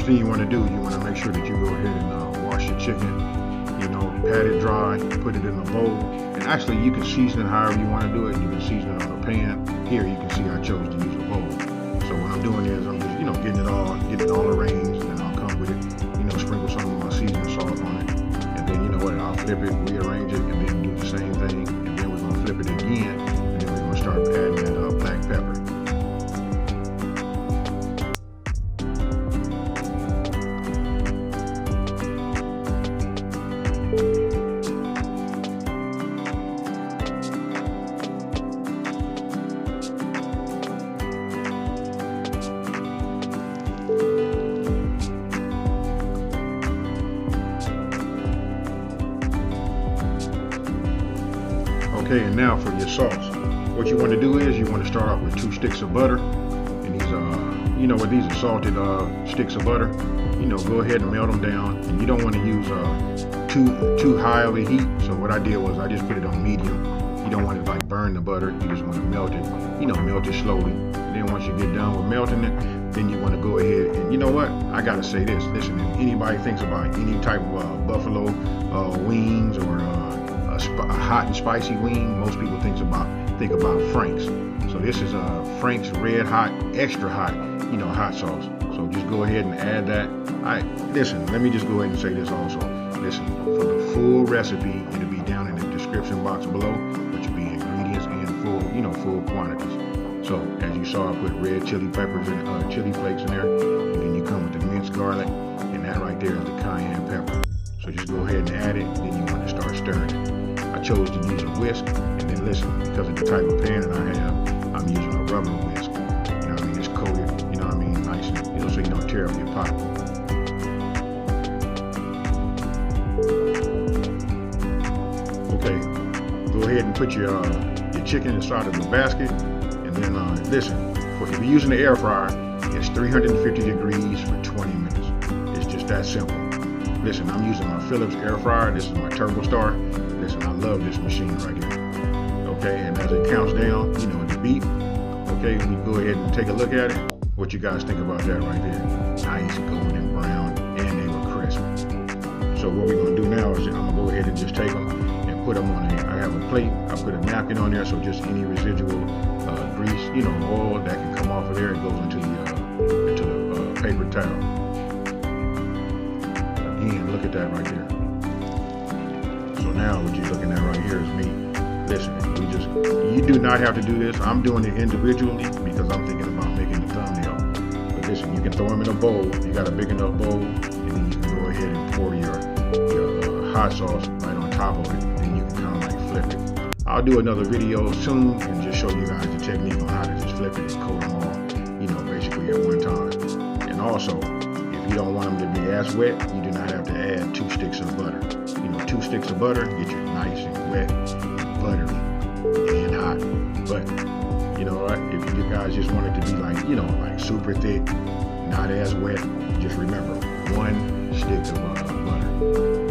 first thing you want to do, you want to make sure that you go ahead and wash your chicken. You know, pat it dry, put it in a bowl, and actually you can season it however you want to do it. You can season it on a pan. Here you can see I chose to use a bowl. So what I'm doing is I'm just, you know, getting it all arranged, and then I'll come with it, you know, sprinkle some of my seasoning salt on it, and then you know what, I'll flip it, rearrange it, and then do the same thing, and then we're gonna flip it again, and then we're gonna start adding that black pepper. Okay, and now for your sauce. What you want to do is you want to start off with 2 sticks of butter, and these you know what, these are salted sticks of butter. You know, go ahead and melt them down, and you don't want to use too high of a heat. So what I did was I just put it on medium. You don't want to like burn the butter. You just want to melt it. You know, melt it slowly. And then once you get done with melting it, then you want to go ahead and, you know what, I gotta say this. Listen, if anybody thinks about any type of buffalo wings or a hot and spicy wing, most people think about Frank's. So this is Frank's red hot, extra hot, you know, hot sauce. So just go ahead and add that. Listen, let me just go ahead and say this also. Listen, for the full recipe, it'll be down in the description box below, which will be ingredients and full quantities. So as you saw, I put red chili peppers and chili flakes in there, and then you come with the minced garlic, and that right there is the cayenne pepper. So just go ahead and add it, then you want to start stirring it. I chose to use a whisk, and then listen, because of the type of pan that I have, I'm using a rubber whisk. You know what I mean? It's coated, you know what I mean, nice, and, you know, so you don't tear up your pot. Okay, go ahead and put your chicken inside of the basket, and then listen, if you're using the air fryer, it's 350 degrees for 20 minutes. It's just that simple. Listen, I'm using my Philips air fryer. This is my TurboStar. Listen, I love this machine right here. Okay, and as it counts down, you know, the beep. Okay, we go ahead and take a look at it. What you guys think about that right there? Nice golden brown, and they were crisp. So what we're gonna do now is I'm gonna go ahead and just take them and put them on I have a plate. I put a napkin on there, so just any residual grease, you know, oil that can come off of there, it goes into the paper towel. Again, look at that right there. So now what you're looking at right here is me. Listen, you do not have to do this. I'm doing it individually because I'm thinking about making the thumbnail. But listen, you can throw them in a bowl. You got a big enough bowl, and then you can go ahead and pour your hot sauce right on top of it. Then you can kind of like flip it. I'll do another video soon and just show you guys the technique on how to just flip it and coat them all, you know, basically at one time. And also, if you don't want them to be as wet, you do not have to add 2 sticks of butter. You know, 2 sticks of butter get you nice and wet, and buttery, and hot. But you know what? If you guys just want it to be like, you know, like super thick, not as wet, just remember 1 stick of butter.